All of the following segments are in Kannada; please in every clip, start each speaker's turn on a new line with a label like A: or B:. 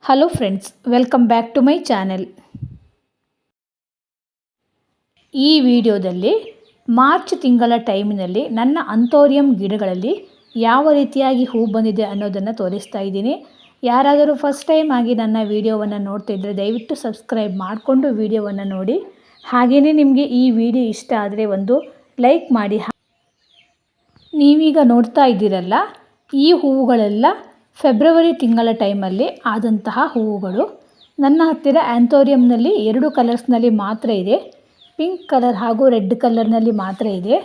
A: Hello friends, welcome back to my channel. ಈ ವಿಡಿಯೋದಲ್ಲಿ ಮಾರ್ಚ್ ತಿಂಗಳ ಟೈಮಿನಲ್ಲಿ ನನ್ನ ಅಂಥೋರಿಯಂ ಗಿಡಗಳಲ್ಲಿ ಯಾವ ರೀತಿಯಾಗಿ ಹೂ ಬಂದಿದೆ ಅನ್ನೋದನ್ನು ತೋರಿಸ್ತಾ ಇದ್ದೀನಿ. ಯಾರಾದರೂ ಫಸ್ಟ್ ಟೈಮ್ ಆಗಿ ನನ್ನ ವಿಡಿಯೋವನ್ನು ನೋಡ್ತಾ ಇದ್ದರೆ ದಯವಿಟ್ಟು ಸಬ್ಸ್ಕ್ರೈಬ್ ಮಾಡಿಕೊಂಡು ವಿಡಿಯೋವನ್ನು ನೋಡಿ. ಹಾಗೆಯೇ ನಿಮಗೆ ಈ ವಿಡಿಯೋ ಇಷ್ಟ ಆದರೆ ಒಂದು ಲೈಕ್ ಮಾಡಿ. ನೀವೀಗ ನೋಡ್ತಾ ಇದ್ದೀರಲ್ಲ, ಈ ಹೂವುಗಳೆಲ್ಲ ಫೆಬ್ರವರಿ ತಿಂಗಳ ಟೈಮಲ್ಲಿ ಆದಂತಹ ಹೂವುಗಳು. ನನ್ನ ಹತ್ತಿರ ಆ್ಯಂಥೋರಿಯಂನಲ್ಲಿ 2 ಕಲರ್ಸ್ನಲ್ಲಿ ಮಾತ್ರ ಇದೆ. ಪಿಂಕ್ ಕಲರ್ ಹಾಗೂ ರೆಡ್ ಕಲರ್ನಲ್ಲಿ ಮಾತ್ರ ಇದೆ.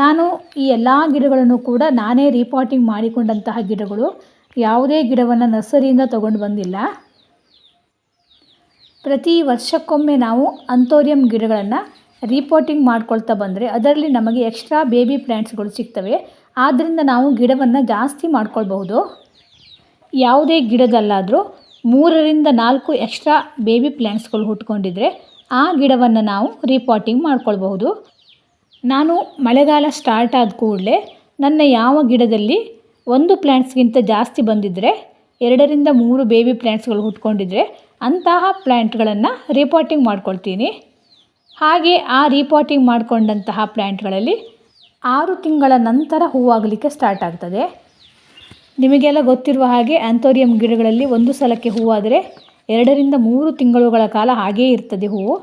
A: ನಾನು ಈ ಎಲ್ಲ ಗಿಡಗಳನ್ನು ಕೂಡ ನಾನೇ ರೀಪಾಟಿಂಗ್ ಮಾಡಿಕೊಂಡಂತಹ ಗಿಡಗಳು. ಯಾವುದೇ ಗಿಡವನ್ನು ನರ್ಸರಿಯಿಂದ ತಗೊಂಡು ಬಂದಿಲ್ಲ. ಪ್ರತಿ ವರ್ಷಕ್ಕೊಮ್ಮೆ ನಾವು ಅಂಥೋರಿಯಂ ಗಿಡಗಳನ್ನು ರೀಪಾಟಿಂಗ್ ಮಾಡ್ಕೊಳ್ತಾ ಬಂದರೆ ಅದರಲ್ಲಿ ನಮಗೆ ಎಕ್ಸ್ಟ್ರಾ ಬೇಬಿ ಪ್ಲ್ಯಾಂಟ್ಸ್ಗಳು ಸಿಗ್ತವೆ. ಆದ್ದರಿಂದ ನಾವು ಗಿಡವನ್ನು ಜಾಸ್ತಿ ಮಾಡ್ಕೊಳ್ಬಹುದು. ಯಾವುದೇ ಗಿಡದಲ್ಲಾದರೂ 3ರಿಂದ 4 ಎಕ್ಸ್ಟ್ರಾ ಬೇಬಿ ಪ್ಲ್ಯಾಂಟ್ಸ್ಗಳು ಹುಟ್ಕೊಂಡಿದ್ರೆ ಆ ಗಿಡವನ್ನು ನಾವು ರೀಪಾಟಿಂಗ್ ಮಾಡ್ಕೊಳ್ಬಹುದು. ನಾನು ಮಳೆಗಾಲ ಸ್ಟಾರ್ಟ್ ಆದ ಕೂಡಲೇ ನನ್ನ ಯಾವ ಗಿಡದಲ್ಲಿ 1 ಪ್ಲ್ಯಾಂಟ್ಸ್ಗಿಂತ ಜಾಸ್ತಿ ಬಂದಿದ್ದರೆ 2ರಿಂದ 3 ಬೇಬಿ ಪ್ಲ್ಯಾಂಟ್ಸ್ಗಳು ಹುಟ್ಕೊಂಡಿದ್ರೆ ಅಂತಹ ಪ್ಲ್ಯಾಂಟ್ಗಳನ್ನು ರೀಪಾಟಿಂಗ್ ಮಾಡ್ಕೊಳ್ತೀನಿ. ಹಾಗೆ ಆ ರೀಪಾಟಿಂಗ್ ಮಾಡಿಕೊಂಡಂತಹ ಪ್ಲ್ಯಾಂಟ್ಗಳಲ್ಲಿ 6 ತಿಂಗಳ ನಂತರ ಹೂವಾಗಲಿಕ್ಕೆ ಸ್ಟಾರ್ಟ್ ಆಗ್ತದೆ. ನಿಮಗೆಲ್ಲ ಗೊತ್ತಿರುವ ಹಾಗೆ ಆ್ಯಂಥೋರಿಯಂ ಗಿಡಗಳಲ್ಲಿ ಒಂದು ಸಲಕ್ಕೆ ಹೂವಾದರೆ 2ರಿಂದ 3 ತಿಂಗಳುಗಳ ಕಾಲ ಹಾಗೇ ಇರ್ತದೆ ಹೂವು.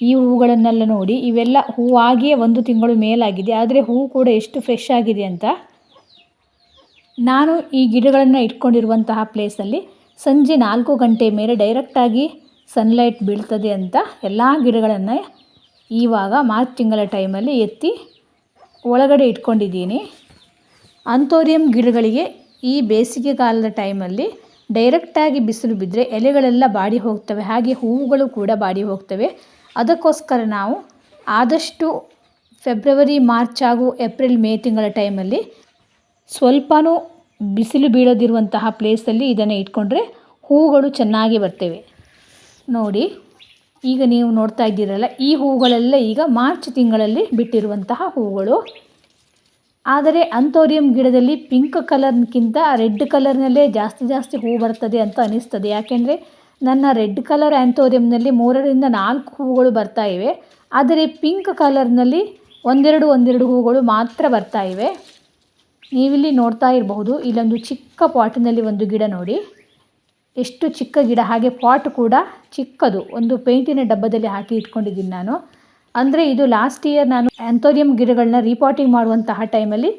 A: ಈ ಹೂವುಗಳನ್ನೆಲ್ಲ ನೋಡಿ, ಇವೆಲ್ಲ ಹೂವಾಗಿಯೇ 1 ತಿಂಗಳು ಮೇಲಾಗಿದೆ. ಆದರೆ ಹೂವು ಕೂಡ ಎಷ್ಟು ಫ್ರೆಶ್ ಆಗಿದೆ ಅಂತ. ನಾನು ಈ ಗಿಡಗಳನ್ನು ಇಟ್ಕೊಂಡಿರುವಂತಹ ಪ್ಲೇಸಲ್ಲಿ ಸಂಜೆ 4 ಗಂಟೆ ಮೇಲೆ ಡೈರೆಕ್ಟಾಗಿ ಸನ್ಲೈಟ್ ಬೀಳ್ತದೆ ಅಂತ ಎಲ್ಲ ಗಿಡಗಳನ್ನು ಇವಾಗ ಮಾರ್ಚ್ ತಿಂಗಳ ಟೈಮಲ್ಲಿ ಎತ್ತಿ ಒಳಗಡೆ ಇಟ್ಕೊಂಡಿದ್ದೀನಿ. ಅಂಥೋರಿಯಂ ಗಿಡಗಳಿಗೆ ಈ ಬೇಸಿಗೆ ಕಾಲದ ಟೈಮಲ್ಲಿ ಡೈರೆಕ್ಟಾಗಿ ಬಿಸಿಲು ಬಿದ್ದರೆ ಎಲೆಗಳೆಲ್ಲ ಬಾಡಿ ಹೋಗ್ತವೆ, ಹಾಗೆ ಹೂವುಗಳು ಕೂಡ ಬಾಡಿ ಹೋಗ್ತವೆ. ಅದಕ್ಕೋಸ್ಕರ ನಾವು ಆದಷ್ಟು ಫೆಬ್ರವರಿ, ಮಾರ್ಚ್ ಹಾಗೂ ಏಪ್ರಿಲ್, ಮೇ ತಿಂಗಳ ಟೈಮಲ್ಲಿ ಸ್ವಲ್ಪನೂ ಬಿಸಿಲು ಬೀಳದಿರುವಂತಹ ಪ್ಲೇಸಲ್ಲಿ ಇದನ್ನು ಇಟ್ಕೊಂಡ್ರೆ ಹೂವುಗಳು ಚೆನ್ನಾಗಿ ಬರ್ತವೆ. ನೋಡಿ, ಈಗ ನೀವು ನೋಡ್ತಾ ಇದ್ದೀರಲ್ಲ, ಈ ಹೂವುಗಳೆಲ್ಲ ಈಗ ಮಾರ್ಚ್ ತಿಂಗಳಲ್ಲಿ ಬಿಟ್ಟಿರುವಂತಹ ಹೂವುಗಳು. ಆದರೆ ಅಂಥೋರಿಯಂ ಗಿಡದಲ್ಲಿ ಪಿಂಕ್ ಕಲರ್ಗಿಂತ ರೆಡ್ ಕಲರ್ನಲ್ಲೇ ಜಾಸ್ತಿ ಹೂ ಬರ್ತದೆ ಅಂತ ಅನಿಸ್ತದೆ. ಯಾಕೆಂದರೆ ನನ್ನ ರೆಡ್ ಕಲರ್ ಆ್ಯಂಥೋರಿಯಂನಲ್ಲಿ 3ರಿಂದ 4 ಹೂವುಗಳು ಬರ್ತಾ ಇವೆ. ಆದರೆ ಪಿಂಕ್ ಕಲರ್ನಲ್ಲಿ ಒಂದೆರಡು ಹೂವುಗಳು ಮಾತ್ರ ಬರ್ತಾ ಇವೆ. ನೀವಿಲ್ಲಿ ನೋಡ್ತಾ ಇರಬಹುದು, ಇಲ್ಲೊಂದು ಚಿಕ್ಕ ಪಾಟಿನಲ್ಲಿ ಒಂದು ಗಿಡ ನೋಡಿ, ಎಷ್ಟು ಚಿಕ್ಕ ಗಿಡ. ಹಾಗೆ ಪಾಟ್ ಕೂಡ ಚಿಕ್ಕದು, ಒಂದು ಪೇಂಟಿನ ಡಬ್ಬದಲ್ಲಿ ಹಾಕಿ ಇಟ್ಕೊಂಡಿದ್ದೀನಿ ನಾನು. ಅಂದರೆ ಇದು ಲಾಸ್ಟ್ ಇಯರ್ ನಾನು ಆ್ಯಂಥೋರಿಯಂ ಗಿಡಗಳನ್ನ ರೀಪಾಟಿಂಗ್ ಮಾಡುವಂತಹ ಟೈಮಲ್ಲಿ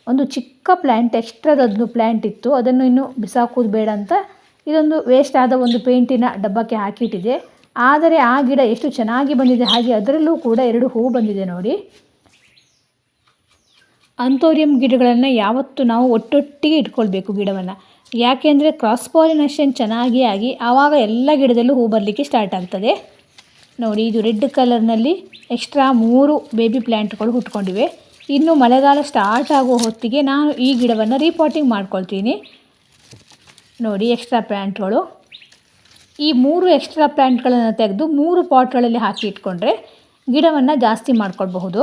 A: ಒಂದು ಚಿಕ್ಕ ಪ್ಲ್ಯಾಂಟ್, ಎಕ್ಸ್ಟ್ರಾದೊಂದು ಪ್ಲ್ಯಾಂಟ್ ಇತ್ತು. ಅದನ್ನು ಇನ್ನೂ ಬಿಸಾಕೋದು ಬೇಡ ಅಂತ ಇದೊಂದು ವೇಸ್ಟ್ ಆದ ಒಂದು ಪೇಂಟಿನ ಡಬ್ಬಕ್ಕೆ ಹಾಕಿಟ್ಟಿದೆ. ಆದರೆ ಆ ಗಿಡ ಎಷ್ಟು ಚೆನ್ನಾಗಿ ಬಂದಿದೆ. ಹಾಗೆ ಅದರಲ್ಲೂ ಕೂಡ 2 ಹೂ ಬಂದಿದೆ ನೋಡಿ. ಅಂಥೋರಿಯಂ ಗಿಡಗಳನ್ನು ಯಾವತ್ತೂ ನಾವು ಒಟ್ಟೊಟ್ಟಿಗೆ ಇಟ್ಕೊಳ್ಬೇಕು ಗಿಡವನ್ನು. ಯಾಕೆಂದರೆ ಕ್ರಾಸ್ ಪಾಲಿನೇಷನ್ ಚೆನ್ನಾಗಿ ಆಗಿ ಆವಾಗ ಎಲ್ಲ ಗಿಡದಲ್ಲೂ ಹೂ ಬರಲಿಕ್ಕೆ ಸ್ಟಾರ್ಟ್ ಆಗ್ತದೆ. ನೋಡಿ, ಇದು ರೆಡ್ ಕಲರ್ನಲ್ಲಿ ಎಕ್ಸ್ಟ್ರಾ 3 ಬೇಬಿ ಪ್ಲ್ಯಾಂಟ್ಗಳು ಹುಟ್ಕೊಂಡಿವೆ. ಇನ್ನು ಮಳೆಗಾಲ ಸ್ಟಾರ್ಟ್ ಆಗುವ ಹೊತ್ತಿಗೆ ನಾನು ಈ ಗಿಡವನ್ನು ರೀಪಾಟಿಂಗ್ ಮಾಡ್ಕೊಳ್ತೀನಿ. ನೋಡಿ, ಎಕ್ಸ್ಟ್ರಾ ಪ್ಲ್ಯಾಂಟ್ಗಳು. ಈ 3 ಎಕ್ಸ್ಟ್ರಾ ಪ್ಲ್ಯಾಂಟ್ಗಳನ್ನು ತೆಗೆದು 3 ಪಾಟ್ಗಳಲ್ಲಿ ಹಾಕಿ ಇಟ್ಕೊಂಡ್ರೆ ಗಿಡವನ್ನು ಜಾಸ್ತಿ ಮಾಡ್ಕೊಳ್ಬಹುದು.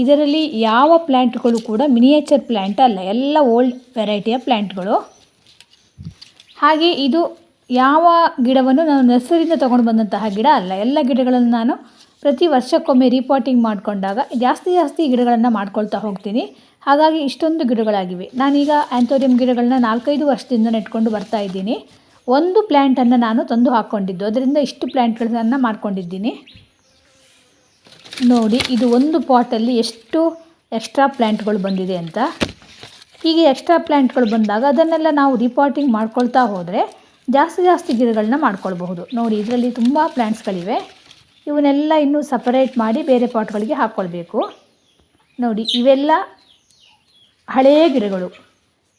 A: ಇದರಲ್ಲಿ ಯಾವ ಪ್ಲ್ಯಾಂಟ್ಗಳು ಕೂಡ ಮಿನಿಯೇಚರ್ ಪ್ಲ್ಯಾಂಟ್ ಅಲ್ಲ, ಎಲ್ಲ ಓಲ್ಡ್ ವೆರೈಟಿಯ ಪ್ಲ್ಯಾಂಟ್ಗಳು. ಹಾಗೆ ಇದು ಯಾವ ಗಿಡವನ್ನು ನಾನು ನರ್ಸರಿಯಿಂದ ತೊಗೊಂಡು ಬಂದಂತಹ ಗಿಡ ಅಲ್ಲ. ಎಲ್ಲ ಗಿಡಗಳನ್ನು ನಾನು ಪ್ರತಿ ವರ್ಷಕ್ಕೊಮ್ಮೆ ರೀಪಾಟಿಂಗ್ ಮಾಡಿಕೊಂಡಾಗ ಜಾಸ್ತಿ ಗಿಡಗಳನ್ನು ಮಾಡ್ಕೊಳ್ತಾ ಹೋಗ್ತೀನಿ. ಹಾಗಾಗಿ ಇಷ್ಟೊಂದು ಗಿಡಗಳಾಗಿವೆ. ನಾನೀಗ ಆ್ಯಂಥೋರಿಯಂ ಗಿಡಗಳನ್ನ 4-5 ವರ್ಷದಿಂದ ನೆಟ್ಕೊಂಡು ಬರ್ತಾ ಇದ್ದೀನಿ. ಒಂದು ಪ್ಲ್ಯಾಂಟನ್ನು ನಾನು ತಂದು ಹಾಕ್ಕೊಂಡಿದ್ದು, ಅದರಿಂದ ಇಷ್ಟು ಪ್ಲ್ಯಾಂಟ್ಗಳನ್ನು ಮಾಡ್ಕೊಂಡಿದ್ದೀನಿ. ನೋಡಿ, ಇದು ಒಂದು ಪಾಟಲ್ಲಿ ಎಷ್ಟು ಎಕ್ಸ್ಟ್ರಾ ಪ್ಲ್ಯಾಂಟ್ಗಳು ಬಂದಿದೆ ಅಂತ. ಹೀಗೆ ಎಕ್ಸ್ಟ್ರಾ ಪ್ಲ್ಯಾಂಟ್ಗಳು ಬಂದಾಗ ಅದನ್ನೆಲ್ಲ ನಾವು ರೀಪಾಟಿಂಗ್ ಮಾಡ್ಕೊಳ್ತಾ ಹೋದರೆ ಜಾಸ್ತಿ ಗಿಡಗಳನ್ನ ಮಾಡ್ಕೊಳ್ಬಹುದು. ನೋಡಿ, ಇದರಲ್ಲಿ ತುಂಬ ಪ್ಲ್ಯಾಂಟ್ಸ್ಗಳಿವೆ. ಇವನ್ನೆಲ್ಲ ಇನ್ನೂ ಸಪರೇಟ್ ಮಾಡಿ ಬೇರೆ ಪಾಟ್ಗಳಿಗೆ ಹಾಕ್ಕೊಳ್ಬೇಕು. ನೋಡಿ, ಇವೆಲ್ಲ ಹಳೆಯ ಗಿಡಗಳು,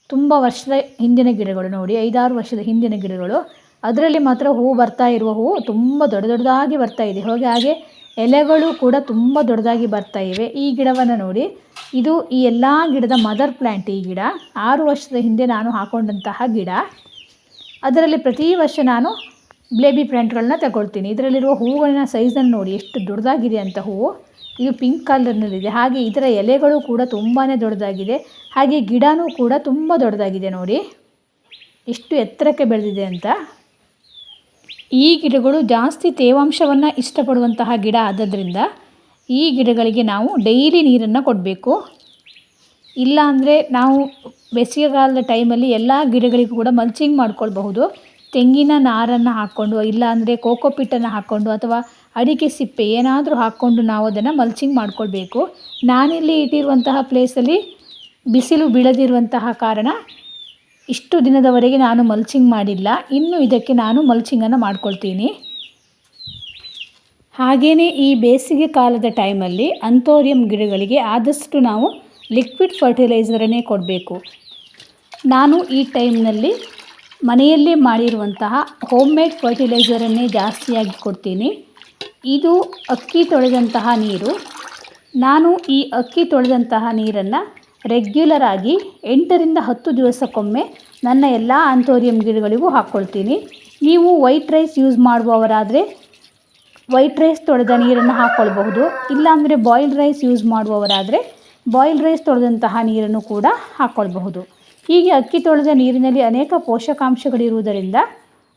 A: ತುಂಬ ವರ್ಷದ ಹಿಂದಿನ ಗಿಡಗಳು. ನೋಡಿ, 5-6 ವರ್ಷದ ಹಿಂದಿನ ಗಿಡಗಳು. ಅದರಲ್ಲಿ ಮಾತ್ರ ಹೂ ಬರ್ತಾ ಇರುವ ಹೂವು ತುಂಬ ದೊಡ್ಡದಾಗಿ ಬರ್ತಾ ಇದೆ. ಹಾಗೆ ಎಲೆಗಳು ಕೂಡ ತುಂಬ ದೊಡ್ಡದಾಗಿ ಬರ್ತಾ ಇವೆ. ಈ ಗಿಡವನ್ನು ನೋಡಿ, ಇದು ಈ ಎಲ್ಲ ಗಿಡದ ಮದರ್ ಪ್ಲ್ಯಾಂಟ್. ಈ ಗಿಡ 6 ವರ್ಷದ ಹಿಂದೆ ನಾನು ಹಾಕೊಂಡಂತಹ ಗಿಡ. ಅದರಲ್ಲಿ ಪ್ರತಿ ವರ್ಷ ನಾನು ಬೇಬಿ ಪ್ಲ್ಯಾಂಟ್ಗಳನ್ನ ತಗೊಳ್ತೀನಿ. ಇದರಲ್ಲಿರುವ ಹೂವಿನ ಸೈಜನ್ನು ನೋಡಿ, ಎಷ್ಟು ದೊಡ್ಡದಾಗಿದೆ ಅಂತ ಹೂವು. ಇದು ಪಿಂಕ್ ಕಲರ್ನಲ್ಲಿದೆ. ಹಾಗೆ ಇದರ ಎಲೆಗಳು ಕೂಡ ತುಂಬಾ ದೊಡ್ಡದಾಗಿದೆ. ಹಾಗೆ ಗಿಡನೂ ಕೂಡ ತುಂಬ ದೊಡ್ಡದಾಗಿದೆ ನೋಡಿ. ಎಷ್ಟು ಎತ್ತರಕ್ಕೆ ಬೆಳೆದಿದೆ ಅಂತ. ಈ ಗಿಡಗಳು ಜಾಸ್ತಿ ತೇವಾಂಶವನ್ನು ಇಷ್ಟಪಡುವಂತಹ ಗಿಡ ಆದದ್ರಿಂದ ಈ ಗಿಡಗಳಿಗೆ ನಾವು ಡೈಲಿ ನೀರನ್ನು ಕೊಡಬೇಕು. ಇಲ್ಲ ಅಂದರೆ ನಾವು ಬೇಸಿಗೆಗಾಲದ ಟೈಮಲ್ಲಿ ಎಲ್ಲ ಗಿಡಗಳಿಗೂ ಕೂಡ ಮಲ್ಚಿಂಗ್ ಮಾಡ್ಕೊಳ್ಬಹುದು. ತೆಂಗಿನ ನಾರನ್ನು ಹಾಕ್ಕೊಂಡು, ಇಲ್ಲಾಂದರೆ ಕೋಕೋಪಿಟ್ಟನ್ನು ಹಾಕ್ಕೊಂಡು ಅಥವಾ ಅಡಿಕೆ ಸಿಪ್ಪೆ ಏನಾದರೂ ಹಾಕ್ಕೊಂಡು ನಾವು ಅದನ್ನು ಮಲ್ಚಿಂಗ್ ಮಾಡ್ಕೊಳ್ಬೇಕು. ನಾನಿಲ್ಲಿ ಇಟ್ಟಿರುವಂತಹ ಪ್ಲೇಸಲ್ಲಿ ಬಿಸಿಲು ಬೀಳದಿರುವಂತಹ ಕಾರಣ ಇಷ್ಟು ದಿನದವರೆಗೆ ನಾನು ಮಲ್ಚಿಂಗ್ ಮಾಡಿಲ್ಲ. ಇನ್ನು ಇದಕ್ಕೆ ನಾನು ಮಲ್ಚಿಂಗನ್ನು ಮಾಡ್ಕೊಳ್ತೀನಿ. ಹಾಗೆಯೇ ಈ ಬೇಸಿಗೆ ಕಾಲದ ಟೈಮಲ್ಲಿ ಅಂಥೋರಿಯಂ ಗಿಡಗಳಿಗೆ ಆದಷ್ಟು ನಾವು ಲಿಕ್ವಿಡ್ ಫರ್ಟಿಲೈಸರನ್ನೇ ಕೊಡಬೇಕು. ನಾನು ಈ ಟೈಮ್ನಲ್ಲಿ ಮನೆಯಲ್ಲೇ ಮಾಡಿರುವಂತಹ ಹೋಮ್ ಮೇಡ್ ಫರ್ಟಿಲೈಸರನ್ನೇ ಜಾಸ್ತಿಯಾಗಿ ಕೊಡ್ತೀನಿ. ಇದು ಅಕ್ಕಿ ತೊಳೆದಂತಹ ನೀರು. ನಾನು ಈ ಅಕ್ಕಿ ತೊಳೆದಂತಹ ನೀರನ್ನು ರೆಗ್ಯುಲರ್ ಆಗಿ 8ರಿಂದ 10 ದಿವಸಕ್ಕೊಮ್ಮೆ ನನ್ನ ಎಲ್ಲ ಅಂಥೋರಿಯಂ ಗಿಡಗಳಿಗೂ ಹಾಕ್ಕೊಳ್ತೀನಿ. ನೀವು ವೈಟ್ ರೈಸ್ ಯೂಸ್ ಮಾಡುವವರಾದರೆ ವೈಟ್ ರೈಸ್ ತೊಳೆದ ನೀರನ್ನು ಹಾಕ್ಕೊಳ್ಬಹುದು. ಇಲ್ಲಾಂದರೆ ಬಾಯ್ಲ್ಡ್ ರೈಸ್ ಯೂಸ್ ಮಾಡುವವರಾದರೆ ಬಾಯ್ಲ್ಡ್ ರೈಸ್ ತೊಳೆದಂತಹ ನೀರನ್ನು ಕೂಡ ಹಾಕ್ಕೊಳ್ಬಹುದು. ಹೀಗೆ ಅಕ್ಕಿ ತೊಳೆದ ನೀರಿನಲ್ಲಿ ಅನೇಕ ಪೋಷಕಾಂಶಗಳಿರುವುದರಿಂದ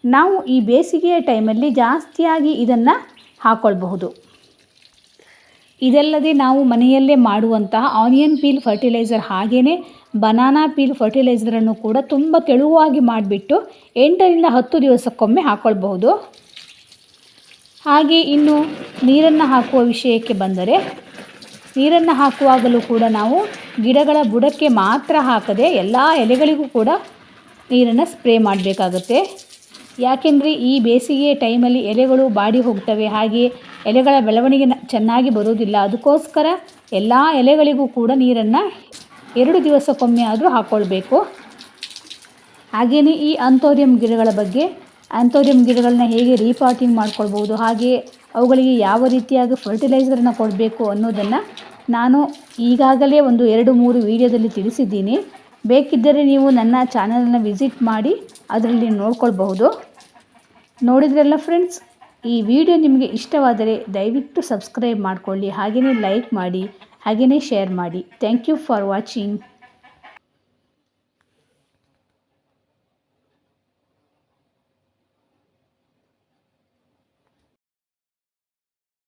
A: ನಾವು ಈ ಬೇಸಿಗೆಯ ಟೈಮಲ್ಲಿ ಜಾಸ್ತಿಯಾಗಿ ಇದನ್ನು ಹಾಕ್ಕೊಳ್ಬಹುದು. ಇದಲ್ಲದೆ ನಾವು ಮನೆಯಲ್ಲೇ ಮಾಡುವಂತಹ ಆನಿಯನ್ ಪೀಲ್ ಫರ್ಟಿಲೈಸರ್ ಹಾಗೆಯೇ ಬನಾನಾ ಪೀಲ್ ಫರ್ಟಿಲೈಸರನ್ನು ಕೂಡ ತುಂಬ ತೆಳುವಾಗಿ ಮಾಡಿಬಿಟ್ಟು 8ರಿಂದ 10 ದಿವಸಕ್ಕೊಮ್ಮೆ ಹಾಕ್ಕೊಳ್ಬಹುದು. ಹಾಗೆ ಇನ್ನು ನೀರನ್ನು ಹಾಕುವ ವಿಷಯಕ್ಕೆ ಬಂದರೆ, ನೀರನ್ನು ಹಾಕುವಾಗಲೂ ಕೂಡ ನಾವು ಗಿಡಗಳ ಬುಡಕ್ಕೆ ಮಾತ್ರ ಹಾಕದೆ ಎಲ್ಲ ಎಲೆಗಳಿಗೂ ಕೂಡ ನೀರನ್ನು ಸ್ಪ್ರೇ ಮಾಡಬೇಕಾಗುತ್ತೆ. ಯಾಕೆಂದರೆ ಈ ಬೇಸಿಗೆಯ ಟೈಮಲ್ಲಿ ಎಲೆಗಳು ಬಾಡಿ ಹೋಗ್ತವೆ, ಹಾಗೆ ಎಲೆಗಳ ಬೆಳವಣಿಗೆ ಚೆನ್ನಾಗಿ ಬರೋದಿಲ್ಲ. ಅದಕ್ಕೋಸ್ಕರ ಎಲ್ಲ ಎಲೆಗಳಿಗೂ ಕೂಡ ನೀರನ್ನು 2 ದಿವಸಕ್ಕೊಮ್ಮೆ ಆದರೂ ಹಾಕ್ಕೊಳ್ಬೇಕು. ಹಾಗೆಯೇ ಈ ಅಂಥೋರಿಯಂ ಗಿಡಗಳ ಬಗ್ಗೆ, ಅಂಥೋರಿಯಂ ಗಿಡಗಳನ್ನ ಹೇಗೆ ರೀಪಾಟಿಂಗ್ ಮಾಡ್ಕೊಳ್ಬೋದು, ಹಾಗೆ ಅವುಗಳಿಗೆ ಯಾವ ರೀತಿಯಾಗಿ ಫರ್ಟಿಲೈಸರನ್ನು ಕೊಡಬೇಕು ಅನ್ನೋದನ್ನು ನಾನು ಈಗಾಗಲೇ ಒಂದು 2-3 ವಿಡಿಯೋದಲ್ಲಿ ತಿಳಿಸಿದ್ದೀನಿ. ಬೇಕಿದ್ದರೆ ನೀವು ನನ್ನ ಚಾನಲನ್ನು ವಿಸಿಟ್ ಮಾಡಿ ಅದರಲ್ಲಿ ನೋಡ್ಕೊಳ್ಬಹುದು. ನೋಡಿದ್ರಲ್ಲ ಫ್ರೆಂಡ್ಸ್, ಈ ವಿಡಿಯೋ ನಿಮಗೆ ಇಷ್ಟವಾದರೆ ದಯವಿಟ್ಟು ಸಬ್ಸ್ಕ್ರೈಬ್ ಮಾಡಿಕೊಳ್ಳಿ, ಹಾಗೆಯೇ ಲೈಕ್ ಮಾಡಿ, ಹಾಗೆಯೇ ಶೇರ್ ಮಾಡಿ. Thank you for watching.